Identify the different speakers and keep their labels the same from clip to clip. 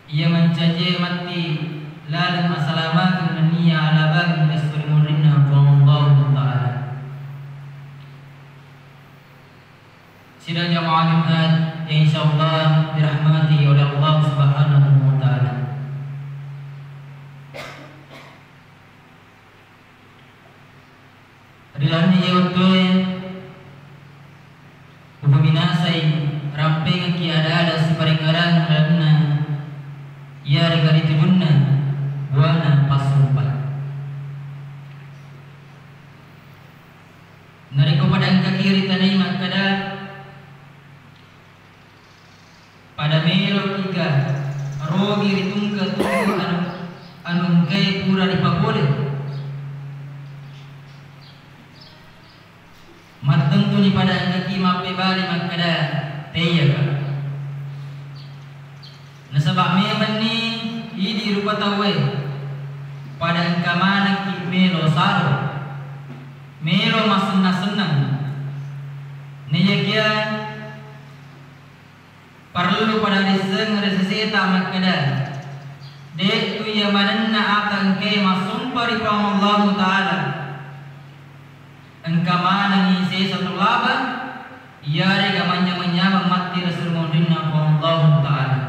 Speaker 1: ia mencaji mati lalu assalamualaikum naniya ala bagi dasuri murinna wallahu ta'ala. Sidang jamaah Jumat yang insyaallah dirahmati oleh Allah Subhanahu wa taala. Rilani yautoy upaminasay ramping kiada si paringaran karena ia regari tujunna buana pasumpat. Nariko padang kakiri tanay makada pada melo tiga rogi ritungka tunggu anung kay pura dipapole matentu ni pada kaki mape bali makada teya ka nasabak meman ni idi rupa tawe pada kamana ki melo saro melo masenang-senang niya kya perlu pada diseng reseseta makada dek tu ya mananna akan ke masumpari pa Allah taala engka mana ni se satu laba ya rega manya mati rasul mudinna pa Allah taala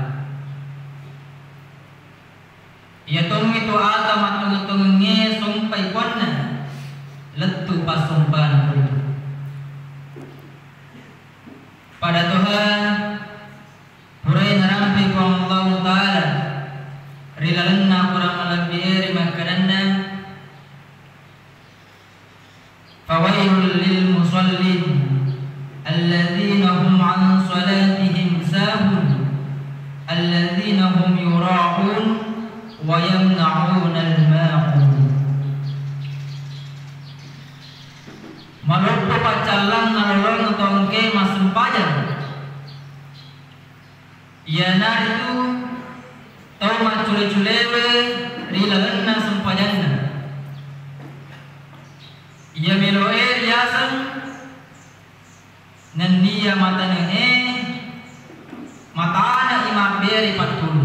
Speaker 1: ya tong itu ata matong nge sumpai konna letu pasumpan pada Tuhan Hurai narampi ku Allah Ta'ala rilalanna kurang malabiri makadanna fawailul lil musallin alladhina hum an salatihim sahun alladhina hum yura'un wa yamna'un al-ma'un. Maluppa pacalang nalolong tongke masumpajan ia nari tu tau macule-culewe rilalanna sempajanna ia meloe riasan nanniya matane matana imaberi patul.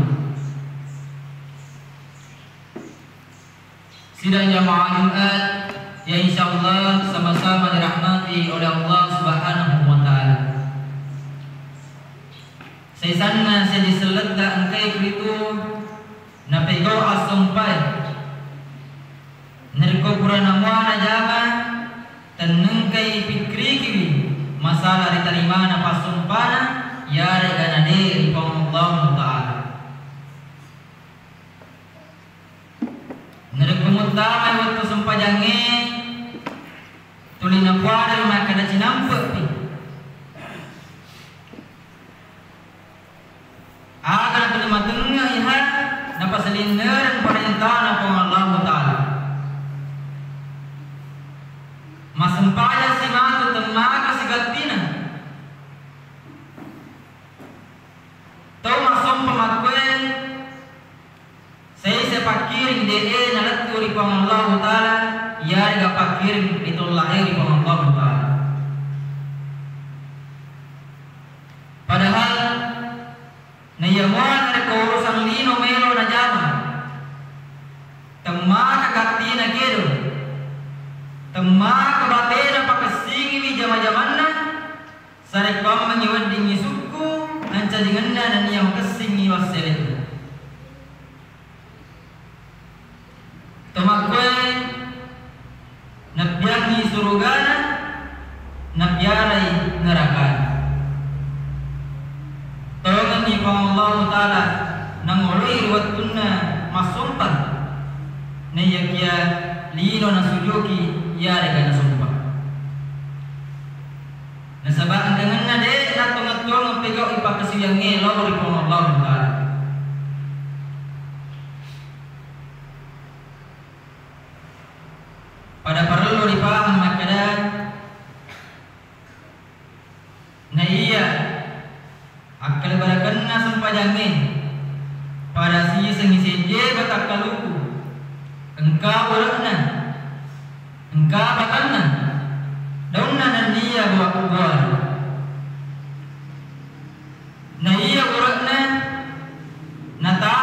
Speaker 1: Sidang jamaah Jumat yang insyaallah sama-sama dirahmati oleh Allah Subhanahu wa taala. Sesana saya diseledda engkai itu napego asumpai nerko purana muana jama tenengkai pikri kiwi masalah diterima na pasumpana ya regana de Allah taala nerko mutama waktu sumpajange tulina puana maka da cinampe agar terima tengah ihan dapat selindaran perintah apa Allah Taala. Masempaya si matu temaga si gatina. Tau masom pemakuen saya sepakiring de nalat uri Allah Taala ya ga pakiring itulah uri Allah Taala. Padahal nayawan ada urusan lino melo na jama temaka katina kedo temaka batena pakasingi mi jama-jamanna sare kam menyiwandingi suku nanca dingenna dan yang kesingi wasele temakwe nabiangi surugana nabiarai neraka. Tolongan ni Allah Ta'ala nangoloi wattunna masumpan neyakia lino na sujuki ya rega na sumpah nasabaan dengan na de natong-natong pegaw ipakasiyang ngelo ri Allah Ta'ala pada perlu dipaham makada na iya akal barakanna sampajangin pada si sengi-sengi batak kaluku engkau berakna engkau bakanna daunna dan dia bawa kubur na iya berakna nata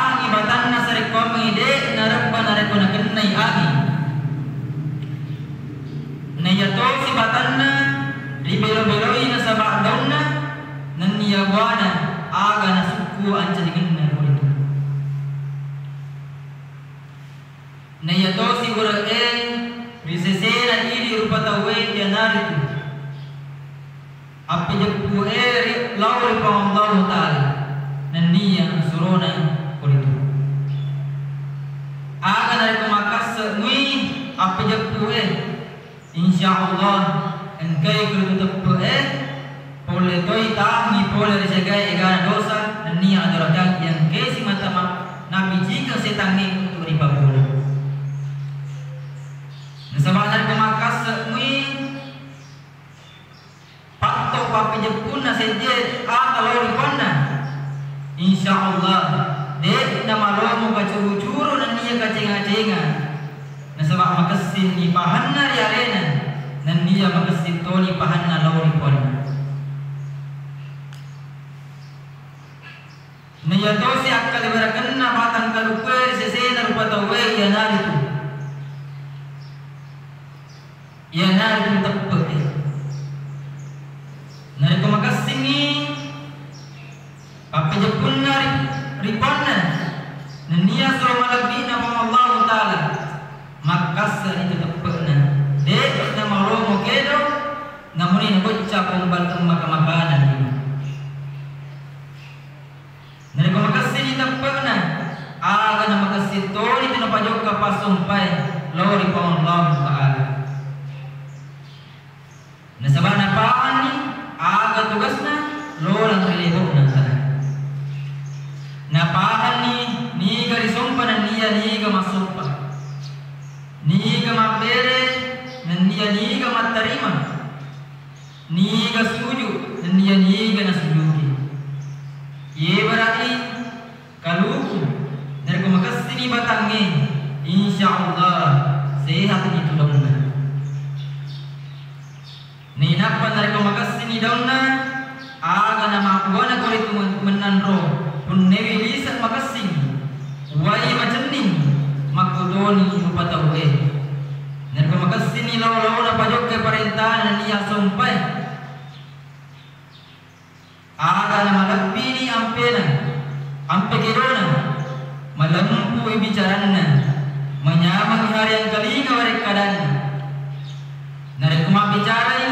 Speaker 1: wana aga na suku anca dengan na kulitu na yato siguro risesena ili rupatawe ya naritu api jepu lauri pa Allah Ta'ala naniya surona kulitu aga na kumakas ngui api jepu insyaallah engkai kulitu tepu pole toi tangi pole rejagai egana dosa naniya adorakan yang kesi mata nabi jika setangi untuk ribabulu Nasabahan pemakas mui patto papi jepuna seje kalau ripana insyaallah dek nama romo kacuru-curu dan dia kaceng-kacengan nasabah makasin ni pahanna ri arena dan dia makasin toli pahanna lauri pona nayatosi akal berakenna batang kaluper sesena rupa tawe ya naritu ya nari tepe nari kumakas sini papi jepun nari ripana nania suruh malagi nama Allah Ta'ala makas itu tepe na dek nama romo kedo namun ini bocah pembantu makanan nari kumakas sini tepe na aga nama kasitoni tu napa jok kapasumpai lori pa Allah Ta'ala nasabah napaan ni aga tugasna lolang relebok na sana napaan ni gari sumpa na niga masumpa niga mapere na niga matarima niga suju na niga nasujuki ye barai kaluku dari kumakas sini batangi insyaallah sehat itu dongna Ninapan dari kumakas sini dauna aga nama kuana kulitu menanro pun newi lisan makasing wai macening makudoni rupatawe dari kumakas sini law na pajok ke perintahan niya sampai aga nama lagbini ampena ampe kedona malampu ibicarana menyamang hari yang kalinga warek kadana nari kuma bicarai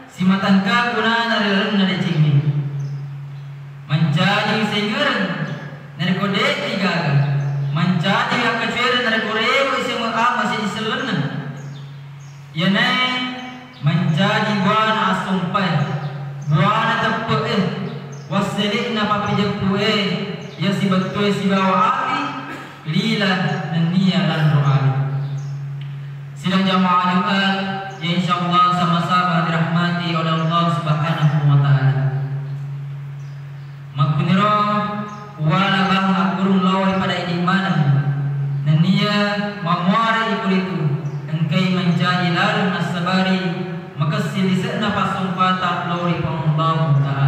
Speaker 1: si matangka kuna nari lalu nari cingni menjadi sengeran nari kode tiga menjadi akacer nari korewo isi masih iselena ya nai menjadi buana asumpai buana tepe waselik na papi jepu ya si betul si bawa api lila dan niya lan rohani sidang jamaah Jumat ya insyaallah sama-sama dirahmati oleh Allah Subhanahu wa taala. Makuniro wala bang kurung lawi pada iman dan dia mamwari ikulitu engkai menjadi lalu nasabari maka silisna pasung patah lawi Allah taala